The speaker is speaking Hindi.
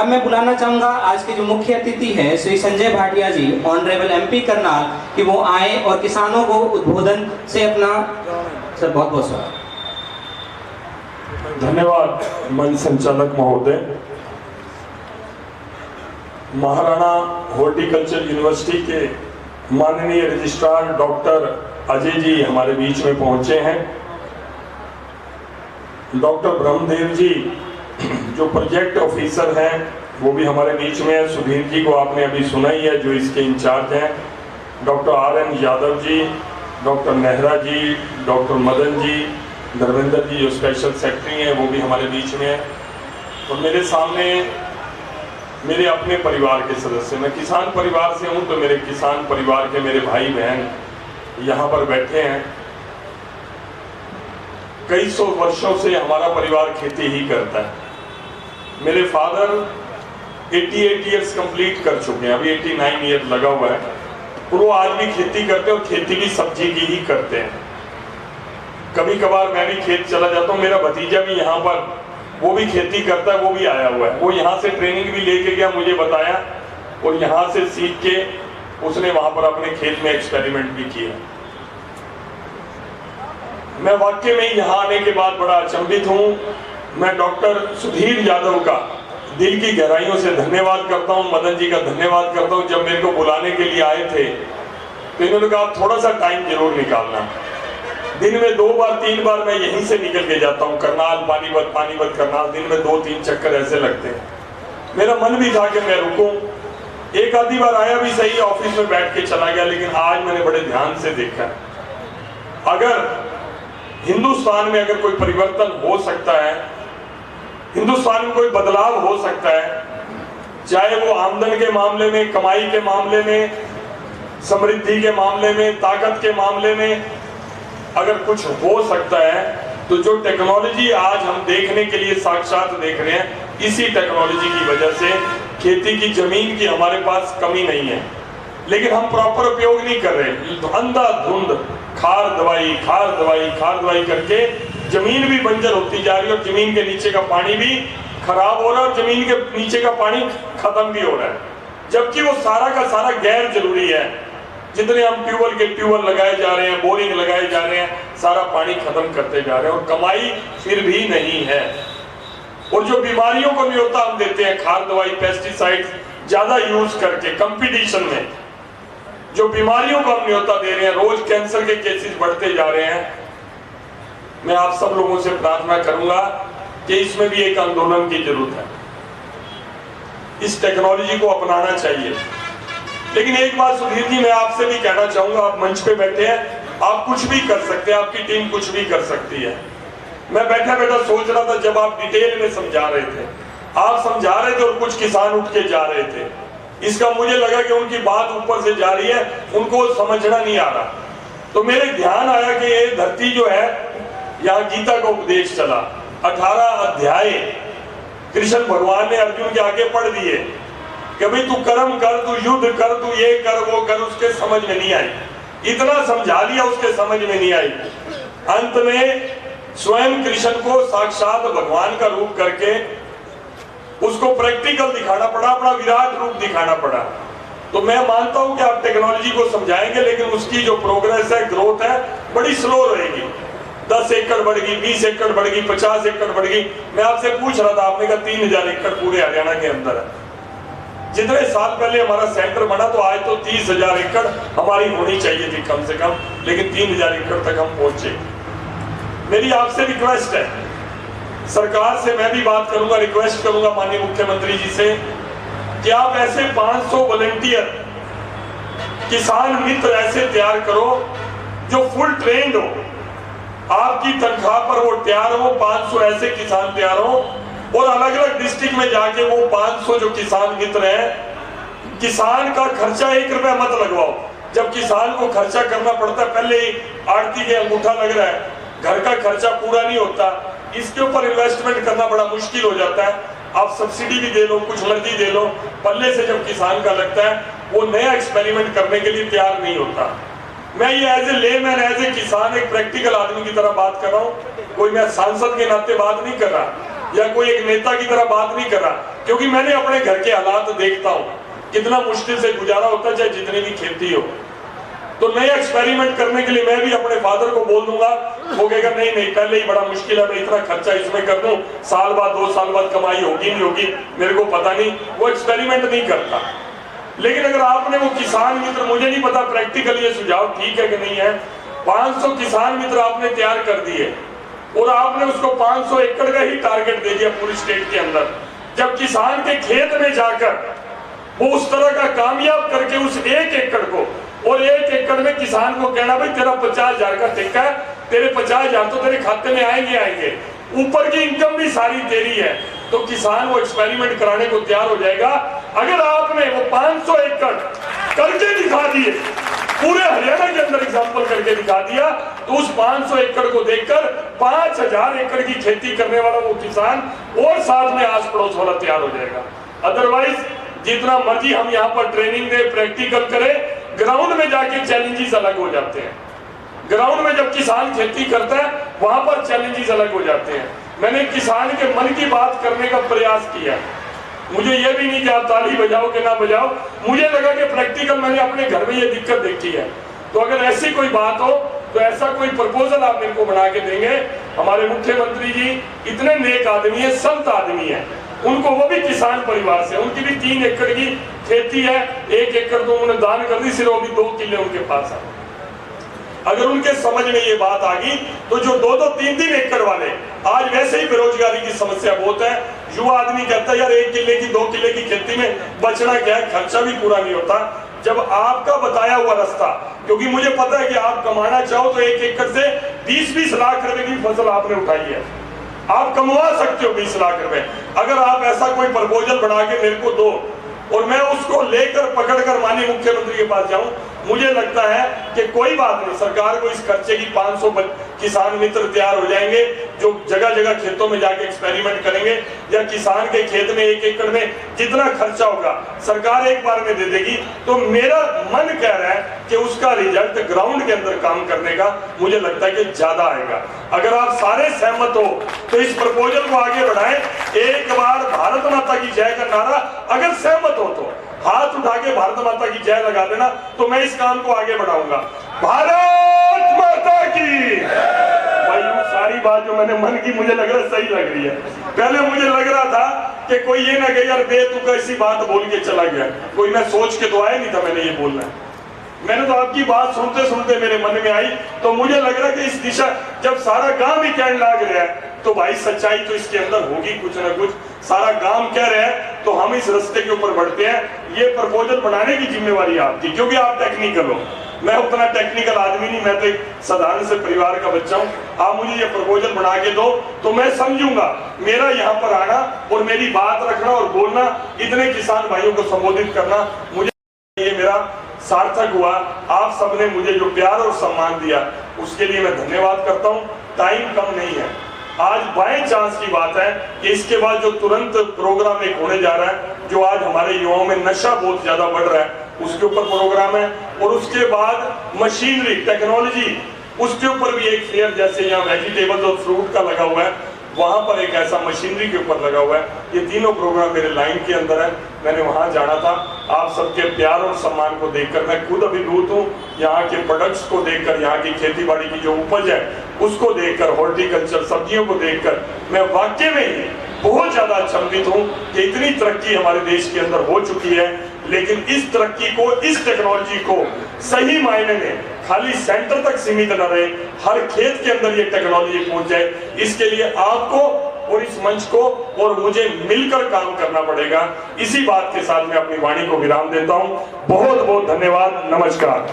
अब मैं बुलाना चाहूंगा आज के जो मुख्य अतिथि है श्री संजय भाटिया जी, ऑनरेबल एमपी करनाल, कि वो आए और किसानों को उद्बोधन से अपना सर बहुत बहुत स्वागत। धन्यवाद मंच संचालक महोदय। महाराणा हॉर्टिकल्चर यूनिवर्सिटी के माननीय रजिस्ट्रार डॉक्टर अजय जी हमारे बीच में पहुंचे हैं। डॉक्टर ब्रह्मदेव जी जो प्रोजेक्ट ऑफिसर हैं वो भी हमारे बीच में है। सुधीर जी को आपने अभी सुना ही है जो इसके इंचार्ज हैं। Doctor RN Yadav ji, doctor Nehra जी, डॉक्टर मदन जी, धर्मेंद्र जी जो स्पेशल सेक्रेटरी हैं वो भी हमारे बीच में है। और मेरे सामने मेरे अपने परिवार के सदस्य, मैं किसान परिवार से हूँ तो मेरे किसान परिवार के मेरे भाई बहन यहाँ पर बैठे हैं। कई सौ वर्षों से हमारा परिवार खेती ही करता है। मेरे फादर 88 इयर्स कंप्लीट कर चुके हैं, अभी 89 ईयर लगा हुआ है, और वो आज भी खेती करते हैं और खेती भी सब्जी की ही करते हैं। कभी कभार मैं भी खेत चला जाता हूँ। मेरा भतीजा भी यहाँ पर वो भी खेती करता है, वो भी आया हुआ है। वो यहाँ से ट्रेनिंग भी लेके गया, मुझे बताया, और यहाँ से सीख के उसने वहां पर अपने खेत में एक्सपेरिमेंट भी किया। मैं वाकई में यहाँ आने के बाद बड़ा अचंभित हूँ। मैं डॉक्टर सुधीर यादव का दिल की गहराइयों से धन्यवाद करता हूँ, मदन जी का धन्यवाद करता हूँ। जब मेरे को बुलाने के लिए आए थे तो इन्होंने कहा थोड़ा सा टाइम जरूर निकालना। दिन में 2 बार 3 बार मैं यहीं से निकल के जाता हूँ, करनाल पानीपत, पानीपत करनाल, दिन में 2-3 चक्कर ऐसे लगते हैं। मेरा मन भी था कि मैं रुकूं, एक आधी बार आया भी सही, ऑफिस में बैठ के चला गया, लेकिन आज मैंने बड़े ध्यान से देखा। अगर हिंदुस्तान में अगर कोई परिवर्तन हो सकता है, हिंदुस्तान में कोई बदलाव हो सकता है, चाहे वो आमदन के मामले में, कमाई के मामले में, समृद्धि के मामले में, ताकत के मामले में अगर कुछ हो सकता है, तो जो टेक्नोलॉजी आज हम देखने के लिए साक्षात देख रहे हैं, इसी टेक्नोलॉजी की वजह से खेती की जमीन की हमारे पास कमी नहीं है, लेकिन हम प्रॉपर उपयोग नहीं कर रहे। अंधाधुंध खार दवाई करके जमीन भी बंजर होती जा रही है और जमीन के नीचे का पानी भी खराब हो रहा है और जमीन के नीचे का पानी खत्म भी हो रहा है, जबकि वो सारा का सारा गैर जरूरी है। जितने हम ट्यूबवेल लगाए जा रहे हैं, बोरिंग लगाए जा रहे हैं, सारा पानी खत्म करते जा रहे हैं और कमाई फिर भी नहीं है। और जो बीमारियों को न्योता हम देते हैं खाद दवाई, पेस्टिसाइड ज्यादा यूज करके कंपटीशन में, जो बीमारियों को हम न्योता दे रहे हैं, रोज कैंसर के केसेस बढ़ते जा रहे हैं। मैं आप सब लोगों से प्रार्थना करूंगा कि इसमें भी एक आंदोलन की जरूरत है। इस टेक्नोलॉजी को अपनाना चाहिए। लेकिन एक बात सुधीर जी मैं आपसे भी कहना चाहूंगा, आप मंच पे बैठे हैं, आप कुछ भी कर सकते हैं, आपकी टीम कुछ भी कर सकती है। मैं बैठा बैठा सोच रहा था, जब आप डिटेल में समझा रहे थे, आप समझा रहे थे और कुछ किसान उठ के जा रहे थे, इसका मुझे लगा कि उनकी बात ऊपर से जा रही है, उनको समझना नहीं आ रहा। तो मेरे ध्यान आया कि ये धरती जो है, यहाँ गीता का उपदेश चला, 18 अध्याय कृष्ण भगवान ने अर्जुन के आगे पढ़ दिए कि भाई तू कर्म कर, तू युद्ध कर, तू ये कर, वो कर। उसके समझ में नहीं आई, इतना समझा लिया, उसके समझ में नहीं आई। अंत में स्वयं कृष्ण को साक्षात भगवान का रूप करके उसको प्रैक्टिकल दिखाना पड़ा, अपना विराट रूप दिखाना पड़ा। तो मैं मानता हूं कि आप टेक्नोलॉजी को समझाएंगे, लेकिन उसकी जो प्रोग्रेस है, ग्रोथ है, बड़ी स्लो रहेगी। 10 एकड़ बढ़ेगी, 20 एकड़ बढ़ेगी, 50 एकड़ बढ़ेगी। मैं आपसे पूछ रहा था, आपने कहा 3000 एकड़ पूरे हरियाणा के अंदर है। जितने साल पहले हमारा सेंटर बना, तो आज तो 30,000 एकड़ हमारी होनी चाहिए थी कम से कम, लेकिन 3000 एकड़ तक हम पहुंचे। मेरी आपसे रिक्वेस्ट है, सरकार से मैं भी बात करूंगा, रिक्वेस्ट करूंगा माननीय मुख्यमंत्री जी से कि आप ऐसे 500 वॉलंटियर किसान मित्र ऐसे तैयार करो जो फुल ट्रेंड हो, आपकी तनख्वाह पर वो तैयार हो। 500 ऐसे किसान तैयार हो और अलग अलग डिस्ट्रिक्ट में जाके वो 500 जो किसान मित्र हैं, किसान का खर्चा 1 रुपया मत लगवाओ। जब किसान को खर्चा करना पड़ता है, पहले ही आड़ती के अंगूठा लग रहा है, घर का खर्चा पूरा नहीं होता, इसके ऊपर इन्वेस्टमेंट करना बड़ा मुश्किल हो जाता है। आप सब्सिडी भी दे लो, कुछ मर्जी दे लो, पल्ले से जब किसान का लगता है, वो नया एक्सपेरिमेंट करने के लिए तैयार नहीं होता। मैं ये as a layman, as a किसान, एक प्रैक्टिकल आदमी की तरह बात कर रहा हूँ। कोई मैं सांसद के नाते बात नहीं कर रहा या कोई एक नेता की तरह बात नहीं कर रहा। क्योंकि मैंने अपने घर के हालात देखता हूं, कितना मुश्किल से गुजारा होता है, चाहे जितनी भी खेती हो। तो नए एक्सपेरिमेंट करने के लिए मैं भी अपने फादर को बोल दूंगा, वो कहेगा नहीं नहीं पहले ही बड़ा मुश्किल है, मैं इतना खर्चा इसमें कर दूं, साल बाद 2 साल बाद कमाई होगी नहीं होगी मेरे को पता नहीं, वो एक्सपेरिमेंट नहीं करता। लेकिन अगर आपने वो किसान मित्र, मुझे नहीं पता प्रैक्टिकल ये सुझाव ठीक है कि नहीं है, 500 किसान मित्र आपने तैयार कर दिए और आपने उसको 500 एकड़ का ही टारगेट दे दिया पूरी स्टेट के अंदर। जब किसान के खेत में जाकर वो उस तरह का कामयाब करके उस 1 एकड़ को, और 1 एकड़ में किसान को कहना भाई तेरा 50,000 का ठेका है, तेरे 50,000 तो तेरे खाते में आएंगे, ऊपर की इनकम भी सारी तेरी है, तो किसान वो एक्सपेरिमेंट कराने को तैयार हो जाएगा। अगर आपने वो 500 एकड़ करके दिखा दिए, पूरे हरियाणा के अंदर एग्जाम्पल करके दिखा दिया, तो उस 500 एकड़ को देखकर 5,000 एकड़ की खेती करने वाला वो किसान और साथ में आस पड़ोस वाला तैयार हो जाएगा। अदरवाइज जितना मर्जी हम यहाँ पर ट्रेनिंग दे, प्रैक्टिकल करें, ग्राउंड में जाके चैलेंजेस अलग हो जाते हैं। ग्राउंड में जब किसान खेती करता है वहां पर चैलेंजेस अलग हो जाते हैं। मैंने किसान के मन की बात करने का प्रयास किया, मुझे ये भी नहीं कि आप ताली बजाओ कि ना बजाओ, मुझे लगा कि प्रैक्टिकल मैंने अपने घर में ये दिक्कत देखी है, तो अगर ऐसी कोई बात हो तो ऐसा कोई प्रपोजल आप मेरे को बना के देंगे। हमारे मुख्यमंत्री जी इतने नेक आदमी है, संत आदमी है, उनको, वो भी किसान परिवार से, उनकी भी 3 एकड़ की खेती है, 1 एकड़ तो उन्होंने दान कर दी, सिर्फ अभी 2 किले उनके पास है। अगर उनके समझ में ये बात आ गई तो जो 2-2, 3-3 एकड़ वाले, आज वैसे ही बेरोजगारी की समस्या बहुत है, युवा आदमी कहता है यार 1 किले की 2 किले की खेती में बचना क्या है, खर्चा भी पूरा नहीं होता। जब आपका बताया हुआ रास्ता, क्योंकि मुझे पता है कि आप कमाना चाहो तो 1 एकड़ से 20-20 लाख रुपए की फसल आपने उठाई है, आप कमवा सकते हो 20 लाख रुपए। अगर आप ऐसा कोई प्रपोजल बना के मेरे को दो और मैं उसको लेकर पकड़कर माननीय मुख्यमंत्री के पास जाऊं, मुझे लगता है कि कोई बात नहीं, सरकार को इस खर्चे की 500 किसान मित्र तैयार हो जाएंगे जो जगह जगह खेतों में जाके एक्सपेरिमेंट करेंगे, या किसान के खेत में 1 एकड़ में जितना खर्चा होगा सरकार एक बार में दे देगी। तो मेरा मन कह रहा है कि उसका रिजल्ट ग्राउंड के अंदर काम करने का मुझे लगता है कि ज्यादा आएगा। अगर आप सारे सहमत हो तो इस प्रपोजल को आगे बढ़ाएं। एक बार भारत माता की जय का नारा, अगर सहमत हो तो हाथ उठा के भारत माता की जय लगा देना, तो मैं इस काम को आगे बढ़ाऊंगा। भारत माता की भाई, सारी बात जो मैंने मन की मुझे लग रहा है सही लग रही है। पहले मुझे लग रहा था कि कोई ये ना कहे यार बेतुका ऐसी बात बोल के चला गया, कोई मैं सोच के तो आया नहीं था मैंने ये बोलना है। मैंने तो आपकी बात सुनते सुनते मेरे मन में आई, तो मुझे लग रहा है कि इस दिशा, जब सारा गांव ही कहने लग रहा है तो भाई सच्चाई तो इसके अंदर होगी कुछ ना कुछ। सारा गांव कह रहे हैं तो हम इस रास्ते के ऊपर बढ़ते हैं। ये प्रपोजल बनाने की जिम्मेवारी आपकी, क्योंकि आप टेक्निकल हो, मैं उतना टेक्निकल आदमी नहीं, मैं तो एक साधारण से परिवार का बच्चा हूं। आप मुझे ये प्रपोजल बना के दो तो मैं समझूंगा, मेरा यहाँ पर आना और मेरी बात रखना और बोलना, इतने किसान भाइयों को संबोधित करना, मुझे ये मेरा सार्थक हुआ। आप सबने मुझे जो प्यार और सम्मान दिया उसके लिए मैं धन्यवाद करता हूँ। टाइम कम नहीं है, आज बाय चांस की बात है कि इसके बाद जो तुरंत प्रोग्राम एक होने जा रहा है, जो आज हमारे युवाओं में नशा बहुत ज्यादा बढ़ रहा है, उसके ऊपर प्रोग्राम है। और उसके बाद मशीनरी टेक्नोलॉजी, उसके ऊपर भी एक फेयर, जैसे यहाँ वेजिटेबल्स और फ्रूट का लगा हुआ है, वहां पर एक ऐसा मशीनरी के ऊपर लगा हुआ है। ये तीनों प्रोग्राम मेरे लाइन के अंदर है, मैंने वहां जाना था। आप सबके प्यार और सम्मान को देखकर, मैं खुद अभिभूत हूँ, यहाँ के प्रोडक्ट्स को देखकर, यहाँ की खेती बाड़ी की जो उपज है उसको देखकर, हॉर्टिकल्चर सब्जियों को देखकर मैं वाकई में बहुत ज्यादा अचंभित हूँ कि इतनी तरक्की हमारे देश के अंदर हो चुकी है। लेकिन इस तरक्की को, इस टेक्नोलॉजी को सही मायने में खाली सेंटर तक सीमित न रहे, हर खेत के अंदर ये टेक्नोलॉजी पहुंच जाए, इसके लिए आपको और इस मंच को और मुझे मिलकर काम करना पड़ेगा। इसी बात के साथ मैं अपनी वाणी को विराम देता हूं। बहुत बहुत धन्यवाद, नमस्कार।